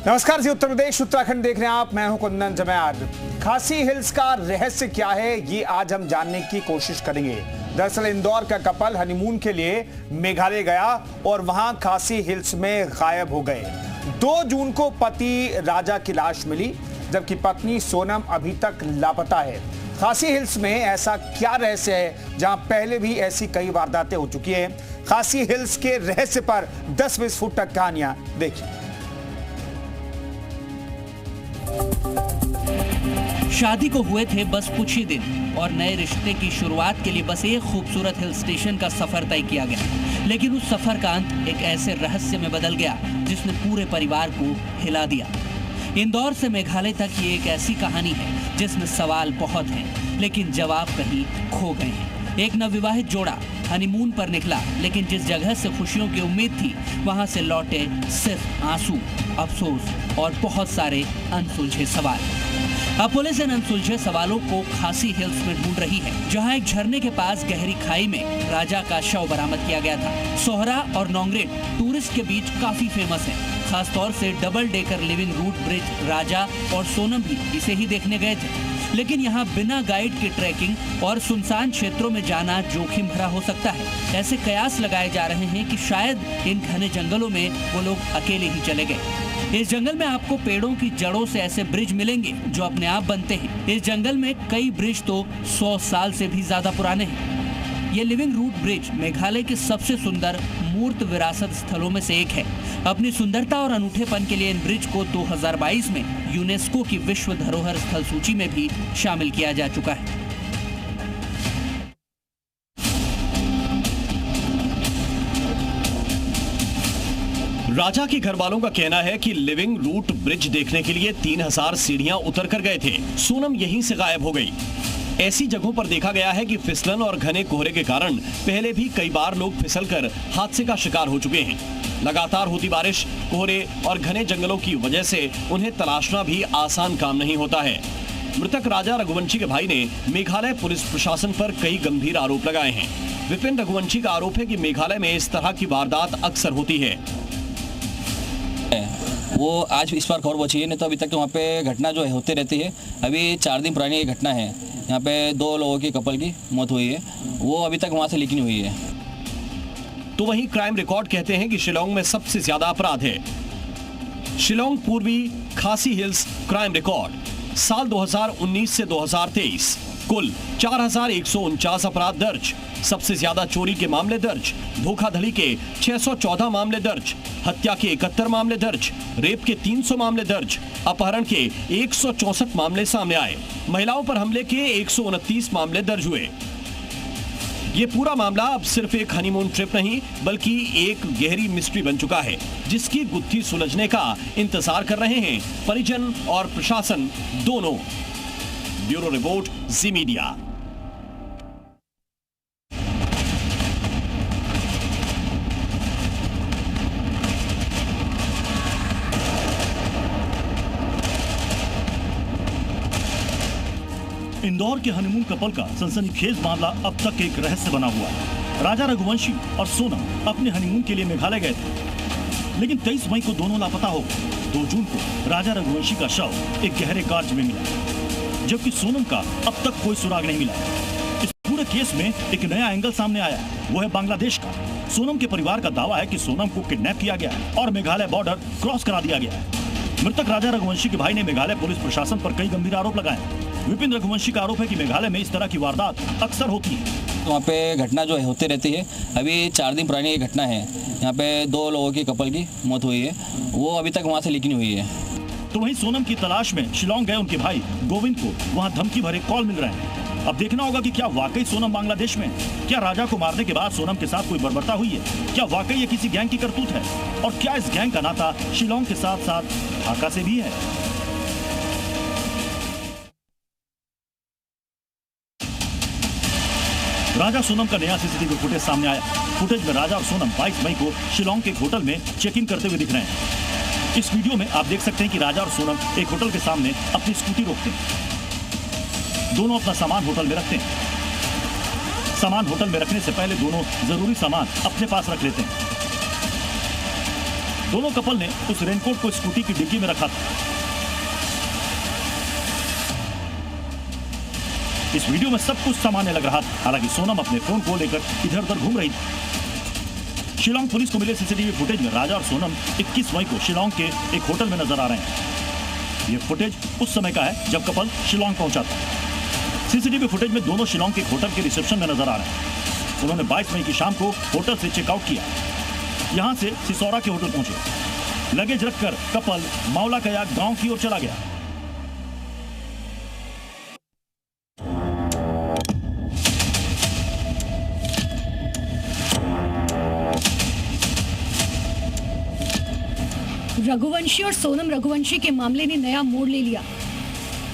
नमस्कार जी, उत्तर प्रदेश उत्तराखंड देख रहे हैं आप। मैं हूं कुंदन जमयार। खासी हिल्स का रहस्य क्या है, ये आज हम जानने की कोशिश करेंगे। दरअसल इंदौर का कपल हनीमून के लिए मेघालय गया और वहां खासी हिल्स में गायब हो गए। 2 जून को पति राजा की लाश मिली, जबकि पत्नी सोनम अभी तक लापता है। खासी हिल्स में ऐसा क्या रहस्य है जहां पहले भी ऐसी कई वारदातें हो चुकी हैं? खासी हिल्स के रहस्य पर 10-20 फुट तक कहानियां देखिए। शादी को हुए थे बस कुछ ही दिन और नए रिश्ते की शुरुआत के लिए बस एक खूबसूरत हिल स्टेशन का सफर तय किया गया। लेकिन उस सफर का अंत एक ऐसे रहस्य में बदल गया जिसने पूरे परिवार को हिला दिया। इंदौर से मेघालय तक ये एक ऐसी कहानी है जिसमें सवाल बहुत हैं, लेकिन जवाब कहीं खो गए हैं। एक नवविवाहित जोड़ा हनीमून पर निकला, लेकिन जिस जगह से खुशियों की उम्मीद थी वहां से लौटे सिर्फ आंसू, अफसोस और बहुत सारे अनसुलझे सवाल। अब पुलिस इन अनसुलझे सवालों को खासी हिल्स में ढूंढ रही है, जहां एक झरने के पास गहरी खाई में राजा का शव बरामद किया गया था। सोहरा और नोंगरेड टूरिस्ट के बीच काफी फेमस है, खासतौर से double decker living root bridge. Raja और सोनम भी इसे ही देखने गए थे, लेकिन यहाँ बिना गाइड के ट्रैकिंग और सुनसान क्षेत्रों में जाना जोखिम भरा हो सकता है। ऐसे कयास लगाए जा रहे हैं कि शायद इन घने जंगलों में वो लोग अकेले ही चले गए। इस जंगल में आपको पेड़ों की जड़ों से ऐसे ब्रिज मिलेंगे जो अपने आप बनते हैं। इस जंगल में कई ब्रिज तो 100 साल से भी ज्यादा पुराने हैं। ये लिविंग रूट ब्रिज मेघालय के सबसे सुंदर मूर्त विरासत स्थलों में से एक है। अपनी सुंदरता और अनूठेपन के लिए इन ब्रिज को 2022 में यूनेस्को की विश्व धरोहर स्थल सूची में भी शामिल किया जा चुका है। राजा के घर वालों का कहना है कि लिविंग रूट ब्रिज देखने के लिए 3000 सीढ़ियां उतर कर गए थे। सोनम यहीं से गायब हो गई। ऐसी जगहों पर देखा गया है कि फिसलन और घने कोहरे के कारण पहले भी कई बार लोग फिसलकर हादसे का शिकार हो चुके हैं। लगातार होती बारिश, कोहरे और घने जंगलों की वजह से उन्हें तलाशना भी आसान काम नहीं होता है। मृतक राजा रघुवंशी के भाई ने मेघालय पुलिस प्रशासन पर कई गंभीर आरोप लगाए हैं। विपिन रघुवंशी का आरोप है कि मेघालय में इस तरह की वारदात अक्सर होती है। वो आज इस बार खबर पहुंची है, नहीं तो अभी तक तो वहाँ पे घटना जो है होते रहती है। अभी 4 दिन पुरानी ये घटना है, यहाँ पे 2 लोगों की कपल की मौत हुई है, वो अभी तक वहाँ से लीक नहीं हुई है। तो वहीं क्राइम रिकॉर्ड कहते हैं कि शिलोंग में सबसे ज्यादा अपराध है। शिलोंग पूर्वी खासी हिल्स क्राइम रिकॉर्ड साल 2019 से 2023 कुल 4149 अपराध दर्ज। सबसे ज्यादा चोरी के मामले दर्ज, धोखाधड़ी के 614 मामले दर्ज, हत्या के 71 मामले दर्ज, रेप के 300 मामले दर्ज, अपहरण के 164 मामले सामने आए। महिलाओं पर हमले के 129 मामले दर्ज हुए। ये पूरा मामला अब सिर्फ एक हनीमून ट्रिप नहीं, बल्कि एक गहरी मिस्ट्री बन चुका है, जिसकी गुत्थी सुलझने का इंतजार कर रहे हैं परिजन और प्रशासन दोनों। ब्यूरो रिपोर्ट, जी मीडिया। इंदौर के हनीमून कपल का सनसनीखेज मामला अब तक एक रहस्य बना हुआ है। राजा रघुवंशी और सोनम अपने हनीमून के लिए मेघालय गए थे, लेकिन 23 मई को दोनों लापता हो गए। 2 जून को राजा रघुवंशी का शव एक गहरे कार्ज में मिला, जबकि सोनम का अब तक कोई सुराग नहीं मिला। इस पूरे केस में एक नया एंगल सामने आया है, वो है बांग्लादेश का। सोनम के परिवार का दावा है कि सोनम को किडनैप किया गया है और मेघालय बॉर्डर क्रॉस करा दिया गया है। मृतक राजा रघुवंशी के भाई ने मेघालय पुलिस प्रशासन पर कई गंभीर आरोप लगाए। विपिन रघुवंशी का आरोप है कि मेघालय में इस तरह की वारदात अक्सर होती है। वहाँ पे घटना जो है होते रहती है। अभी 4 दिन पुरानी ये घटना है, यहाँ पे 2 लोगों की कपल की मौत हुई है, वो अभी तक वहाँ से लीक नहीं हुई है। तो वहीं सोनम की तलाश में शिलोंग गए उनके भाई गोविंद को वहाँ धमकी भरे कॉल मिल रहे हैं। अब देखना होगा कि क्या वाकई सोनम बांग्लादेश में, क्या राजा को मारने के बाद सोनम के साथ कोई बर्बरता हुई है, क्या वाकई ये किसी गैंग की करतूत है, और क्या इस गैंग का नाता शिलोंग के साथ साथ ढाका से भी है। राजा सोनम का नया सीसीटीवी फुटेज सामने आया। फुटेज में राजा और सोनम 22 मई को शिलोंग के एक होटल में चेकिंग करते हुए दिख रहे हैं। इस वीडियो में आप देख सकते हैं कि राजा और सोनम एक होटल के सामने अपनी स्कूटी रोकते हैं। दोनों अपना सामान होटल में रखते हैं। सामान होटल में रखने से पहले दोनों जरूरी सामान अपने पास रख लेते हैं। दोनों कपल ने उस रेनकोट को स्कूटी की डिग्गी में रखा था। इस वीडियो में सब कुछ सामान्य लग रहा था। हालांकि सोनम अपने फोन को लेकर इधर उधर घूम रही थी। शिलोंग पुलिस को मिले सीसीटीवी फुटेज में राजा और सोनम 21 मई को शिलोंग के एक होटल में नजर आ रहे हैं। ये फुटेज उस समय का है जब कपल शिलोंग पहुंचा था। सीसीटीवी फुटेज में दोनों शिलोंग के होटल के रिसेप्शन में नजर आ रहे हैं। उन्होंने 22 मई की शाम को होटल से चेकआउट किया। यहां से सिसौरा के होटल पहुंचे। लगेज रखकर कपल मावला कया गांव की ओर चला गया। रघुवंशी और सोनम रघुवंशी के मामले ने नया मोड़ ले लिया।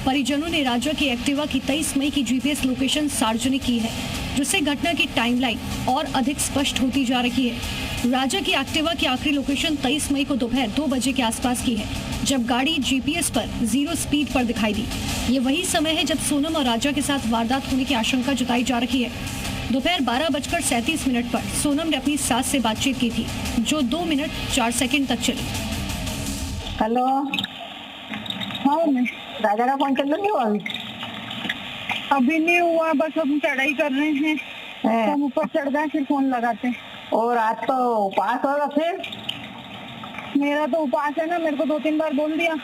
परिजनों ने राजा की एक्टिवा की 23 मई की जीपीएस लोकेशन सार्वजनिक की है, जिससे घटना की टाइमलाइन और अधिक स्पष्ट होती जा रही है। राजा की एक्टिवा की आखिरी लोकेशन 23 मई को दोपहर 2 बजे के आसपास की है, जब गाड़ी जीपीएस पर 0 स्पीड पर दिखाई दी। ये वही समय है जब सोनम और राजा के साथ वारदात होने की आशंका जताई जा रही है। दोपहर 12:37 पर सोनम ने अपनी सास से बातचीत की थी, जो 2 मिनट 4 सेकंड तक चली। हेलो, हाँ राजा का फोन चल नहीं हुआ अभी नहीं हुआ, बस हम चढ़ाई कर रहे हैं, हम ऊपर चढ़ गए फिर फोन लगाते हैं। और आज तो उपवास होगा फिर? मेरा तो उपवास है ना, मेरे को 2-3 बार बोल दिया।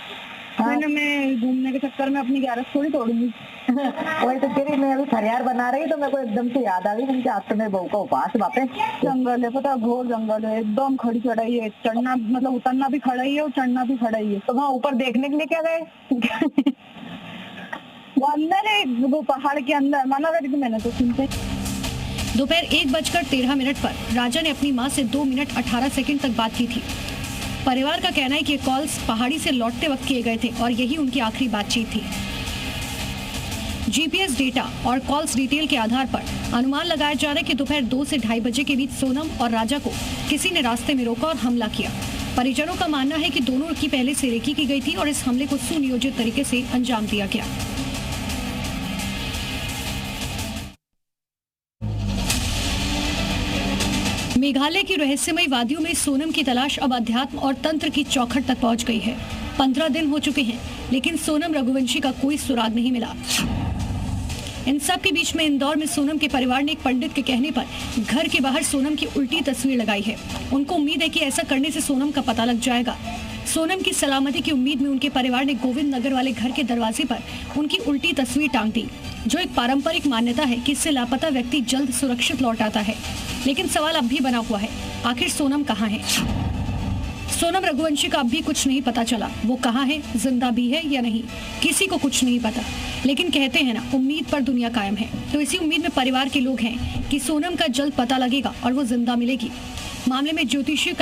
मैंने मैं घूमने के चक्कर में अपनी ग्यारस थोड़ी तोड़ूंगी। वही तो कह रही, मैं अभी फरियाद बना रही तो मेरे को एकदम से याद आ गई कि आज तो मेरे बहू का उपवास वापस। जंगल है, पता, घोर जंगल है, एकदम खड़ी चढ़ाई है, चढ़ना मतलब उतरना भी खड़ा ही है और चढ़ना भी खड़ा ही है। तो वहाँ ऊपर देखने के लिए क्या गए? वो अंदर है, वो पहाड़ के अंदर, माना करी थी मैंने तो सुनते। दोपहर 1:13 पर राजा ने अपनी मां से 2 मिनट 18 सेकंड तक बात की थी। परिवार का कहना है कि कॉल्स पहाड़ी से लौटते वक्त किए गए थे और यही उनकी आखिरी बातचीत थी। जीपीएस डेटा और कॉल्स डिटेल के आधार पर अनुमान लगाया जा रहा है कि दोपहर 2 से 2:30 बजे के बीच सोनम और राजा को किसी ने रास्ते में रोका और हमला किया। परिजनों का मानना है कि दोनों की पहले से रेकी की गई थी और इस हमले को सुनियोजित तरीके से अंजाम दिया गया। मेघालय की रहस्यमयी वादियों में सोनम की तलाश अब अध्यात्म और तंत्र की चौखट तक पहुंच गई है। 15 दिन हो चुके हैं, लेकिन सोनम रघुवंशी का कोई सुराग नहीं मिला। इन सब के बीच में इंदौर में सोनम के परिवार ने एक पंडित के कहने पर घर के बाहर सोनम की उल्टी तस्वीर लगाई है। उनको उम्मीद है कि ऐसा करने से सोनम का पता लग जाएगा। सोनम की सलामती की उम्मीद में उनके परिवार ने गोविंद नगर वाले घर के दरवाजे पर उनकी उल्टी तस्वीर टांग दी, जो एक पारंपरिक मान्यता है कि इससे लापता व्यक्ति जल्द सुरक्षित लौट आता है। लेकिन सवाल अब भी बना हुआ है, आखिर सोनम कहाँ है? सोनम रघुवंशी का अब भी कुछ नहीं पता चला। वो कहाँ है, जिंदा भी है या नहीं, किसी को कुछ नहीं पता। लेकिन कहते हैं ना, उम्मीद पर दुनिया कायम है। तो इसी उम्मीद में परिवार के लोग हैं कि सोनम का जल्द पता लगेगा और वो जिंदा मिलेगी। मामले में ज्योतिषी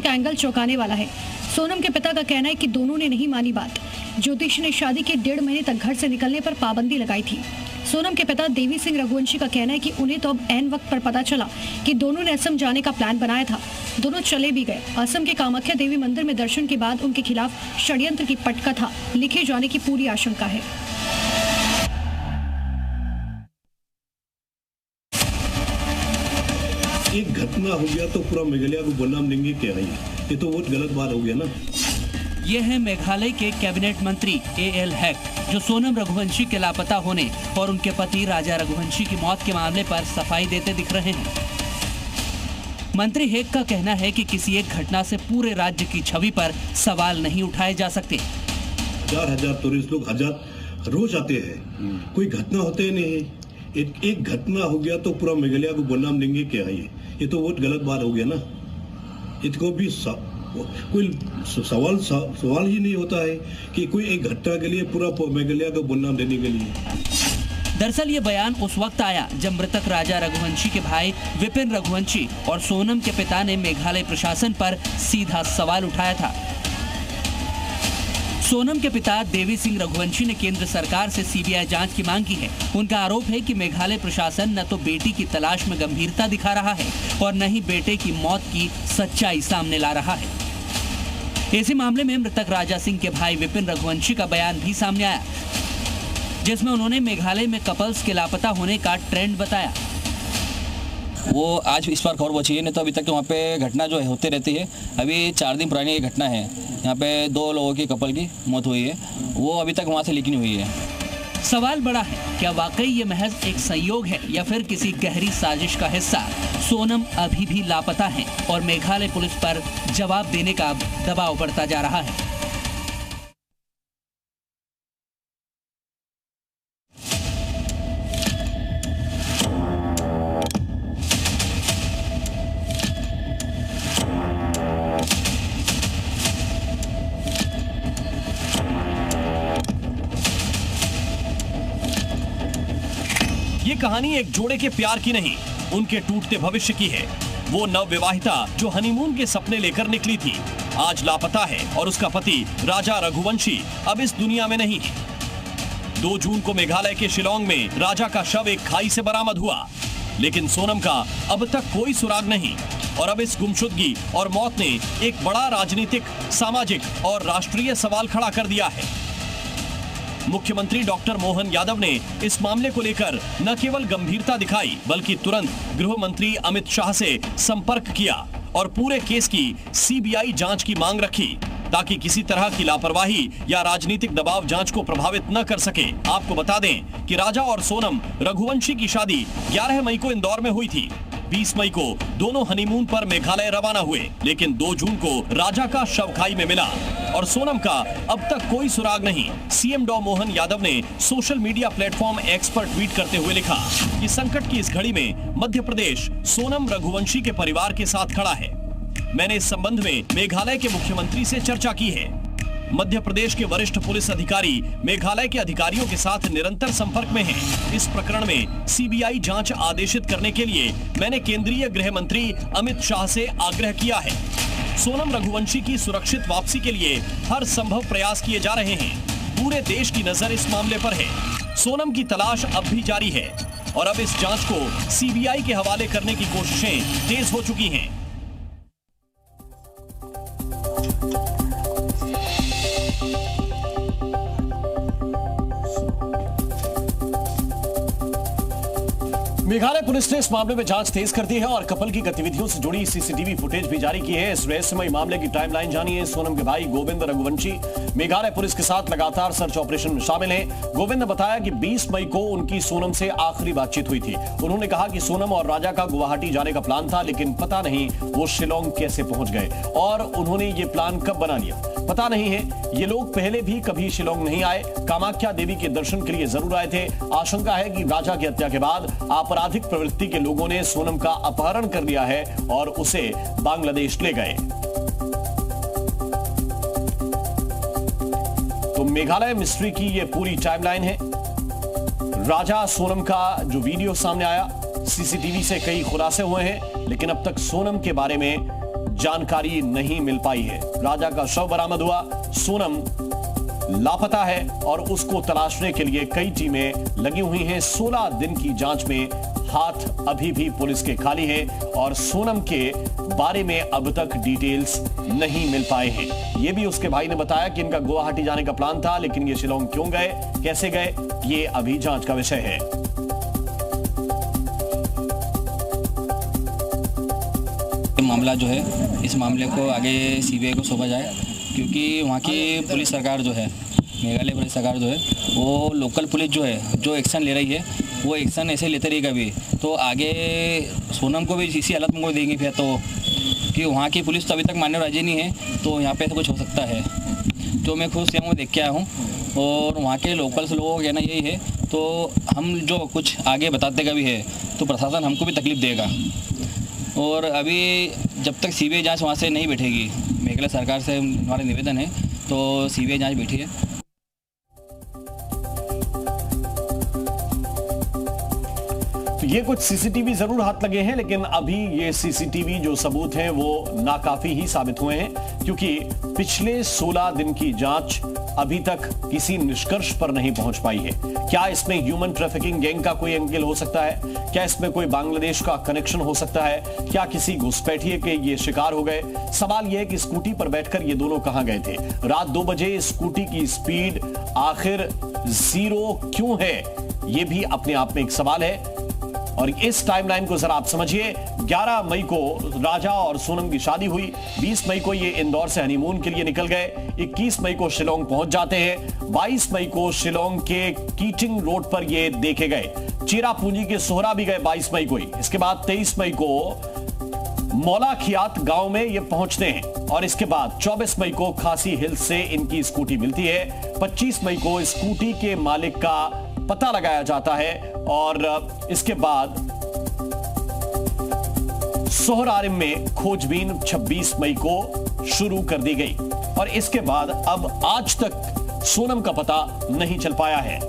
का एंगल चौंकाने वाला है। सोनम के पिता का कहना है कि दोनों ने नहीं मानी बात। ज्योतिषी ने शादी के 1.5 महीने तक घर से निकलने पर पाबंदी लगाई थी। सोनम के पिता देवी सिंह रघुवंशी का कहना है कि उन्हें तो अब ऐन वक्त पर पता चला कि दोनों ने असम जाने का प्लान बनाया था। दोनों चले भी गए। असम के कामाख्या देवी मंदिर में दर्शन के बाद उनके खिलाफ षड्यंत्र की पटकथा लिखे जाने की पूरी आशंका है। एक घटना हो गया तो पूरा मेघालय को बदनाम देंगे क्या है? ये तो बहुत गलत बात हो गया ना। ये है मेघालय के कैबिनेट मंत्री एएल हेक्ट, जो सोनम रघुवंशी के लापता होने और उनके पति राजा रघुवंशी की मौत के मामले पर सफाई देते दिख रहे हैं। मंत्री हेक का कहना है कि किसी एक घटना से पूरे राज्य की छवि पर सवाल नहीं उठाए जा सकते। हजार टूरिस्ट लोग हजार रोज आते हैं, कोई घटना होते ही नहीं है। एक घटना हो गया तो पूरा मेघालय को बदनाम देंगे क्या है? ये तो बहुत गलत बात हो गया ना। इसको भी कोई सवाल ही नहीं होता है कि कोई एक घटना के लिए पूरा मेघालय को बदनाम देने के लिए। दरअसल ये बयान उस वक्त आया जब मृतक राजा रघुवंशी के भाई विपिन रघुवंशी और सोनम के पिता ने मेघालय प्रशासन पर सीधा सवाल उठाया था। सोनम के पिता देवी सिंह रघुवंशी ने केंद्र सरकार से सीबीआई जांच की मांग की है। उनका आरोप है कि मेघालय प्रशासन न तो बेटी की तलाश में गंभीरता दिखा रहा है और न ही बेटे की मौत की सच्चाई सामने ला रहा है। इसी मामले में मृतक राजा सिंह के भाई विपिन रघुवंशी का बयान भी सामने आया, जिसमें उन्होंने मेघालय में कपल्स के लापता होने का ट्रेंड बताया। वो आज इस बार खबर पहुंची है, नहीं तो अभी तक वहाँ पे घटना जो है होते रहती है। अभी 4 दिन पुरानी ये घटना है, यहाँ पे 2 लोगों की कपल की मौत हुई है, वो अभी तक वहाँ से लीक नहीं हुई है। सवाल बड़ा है, क्या वाकई ये महज एक संयोग है या फिर किसी गहरी साजिश का हिस्सा? सोनम अभी भी लापता है और मेघालय पुलिस पर जवाब देने का दबाव बढ़ता जा रहा है। ये कहानी एक जोड़े के प्यार की नहीं, उनके टूटते भविष्य की है। वो नवविवाहिता जो हनीमून के सपने लेकर निकली थी, आज लापता है और उसका पति राजा रघुवंशी अब इस दुनिया में नहीं है। 2 जून को मेघालय के शिलोंग में राजा का शव एक खाई से बरामद हुआ, लेकिन सोनम का अब तक कोई सुराग नहीं। और अब इस गुमशुदगी और मौत ने एक बड़ा राजनीतिक, सामाजिक और राष्ट्रीय सवाल खड़ा कर दिया है। मुख्यमंत्री डॉक्टर मोहन यादव ने इस मामले को लेकर न केवल गंभीरता दिखाई, बल्कि तुरंत गृह मंत्री अमित शाह से संपर्क किया और पूरे केस की सीबीआई जांच की मांग रखी, ताकि किसी तरह की लापरवाही या राजनीतिक दबाव जांच को प्रभावित न कर सके। आपको बता दें कि राजा और सोनम रघुवंशी की शादी 11 मई को इंदौर में हुई थी। 20 मई को दोनों हनीमून पर मेघालय रवाना हुए, लेकिन 2 जून को राजा का शव खाई में मिला और सोनम का अब तक कोई सुराग नहीं। सीएम डॉ मोहन यादव ने सोशल मीडिया प्लेटफॉर्म एक्स पर ट्वीट करते हुए लिखा कि संकट की इस घड़ी में मध्य प्रदेश सोनम रघुवंशी के परिवार के साथ खड़ा है। मैंने इस संबंध में मेघालय के मुख्यमंत्री से चर्चा की है। मध्य प्रदेश के वरिष्ठ पुलिस अधिकारी मेघालय के अधिकारियों के साथ निरंतर संपर्क में हैं। इस प्रकरण में सीबीआई जांच आदेशित करने के लिए मैंने केंद्रीय गृह मंत्री अमित शाह से आग्रह किया है। सोनम रघुवंशी की सुरक्षित वापसी के लिए हर संभव प्रयास किए जा रहे हैं। पूरे देश की नजर इस मामले पर है। सोनम की तलाश अब भी जारी है और अब इस जांच को सीबीआई के हवाले करने की कोशिशें तेज हो चुकी हैं। मेघालय पुलिस ने इस मामले में जांच तेज कर दी है और कपल की गतिविधियों से जुड़ी सीसीटीवी फुटेज भी जारी की है। इस रहस्यमय मामले की टाइमलाइन जानिए। सोनम के भाई गोविंद रघुवंशी मेघालय पुलिस के साथ लगातार सर्च ऑपरेशन में शामिल हैं। गोविंद ने बताया कि 20 मई को उनकी सोनम से आखिरी बातचीत हुई थी। उन्होंने कहा कि सोनम और राजा का गुवाहाटी जाने का प्लान था, लेकिन पता नहीं वो शिलोंग कैसे पहुंच गए और उन्होंने ये प्लान कब बना लिया पता नहीं है। ये लोग पहले भी कभी शिलोंग नहीं आए, कामाख्या देवी के दर्शन के लिए जरूर आए थे। आशंका है कि राजा की हत्या के बाद आपराधिक प्रवृत्ति के लोगों ने सोनम का अपहरण कर लिया है और उसे बांग्लादेश ले गए। तो मेघालय मिस्ट्री की ये पूरी टाइमलाइन है। राजा सोनम का जो वीडियो सामने आया, सीसीटीवी से कई खुलासे हुए हैं, लेकिन अब तक सोनम के बारे में जानकारी नहीं मिल पाई है। राजा का शव बरामद हुआ, सोनम लापता है और उसको तलाशने के लिए कई टीमें लगी हुई हैं। 16 दिन की जांच में हाथ अभी भी पुलिस के खाली हैं और सोनम के बारे में अब तक डिटेल्स नहीं मिल पाए हैं। यह भी उसके भाई ने बताया कि इनका गुवाहाटी जाने का प्लान था, लेकिन ये शिलोंग क्यों गए, कैसे गए, ये अभी जांच का विषय है। मामला जो है, इस मामले को आगे सीबीआई को सौंपा जाए, क्योंकि वहाँ की पुलिस सरकार जो है, मेघालय पुलिस सरकार जो है, वो लोकल पुलिस जो है, जो एक्शन ले रही है, वो एक्शन ऐसे लेते रही कभी तो आगे सोनम को भी इसी हालत में देंगे फिर तो, कि वहाँ की पुलिस तो अभी तक मानने राजी नहीं है, तो यहाँ पे ऐसा कुछ हो सकता है। जो मैं खुद से देख के आया हूँ और वहाँ के लोकल्स लोगों का कहना यही है, तो हम जो कुछ आगे बताते कभी है तो प्रशासन हमको भी तकलीफ देगा। और अभी जब तक सीबीआई जांच वहाँ से नहीं बैठेगी, मेघालय सरकार से हमारा निवेदन है, तो सीबीआई जांच बैठी है। तो ये कुछ सीसीटीवी जरूर हाथ लगे हैं, लेकिन अभी ये सीसीटीवी जो सबूत हैं वो नाकाफी ही साबित हुए हैं, क्योंकि पिछले 16 दिन की जांच अभी तक किसी निष्कर्ष पर नहीं पहुंच पाई है। क्या इसमें ह्यूमन ट्रैफिकिंग गैंग का कोई एंगल हो सकता है? क्या इसमें कोई बांग्लादेश का कनेक्शन हो सकता है? क्या किसी घुसपैठिए के ये शिकार हो गए? सवाल यह है कि स्कूटी पर बैठकर ये दोनों कहां गए थे? रात 2 बजे स्कूटी की स्पीड आखिर 0 क्यों है? ये भी अपने आप में एक सवाल है। और इस टाइमलाइन को जरा आप समझिए। 11 मई को राजा और सोनम की शादी हुई, 20 मई को ये इंदौर से हनीमून के लिए निकल गए, 21 मई को शिलोंग पहुंच जाते हैं, 22 मई को शिलोंग के कीटिंग रोड पर ये देखे गए, चिरापुंजी के सोहरा भी गए 22 मई को ही। इसके बाद 23 मई को मौलाखियात गांव में ये पहुंचते हैं और इसके बाद 24 मई को खासी हिल्स से इनकी स्कूटी मिलती है। 25 मई को स्कूटी के मालिक का पता लगाया जाता है और इसके बाद सोहरारिम में खोजबीन 26 मई को शुरू कर दी गई और इसके बाद अब आज तक सोनम का पता नहीं चल पाया है।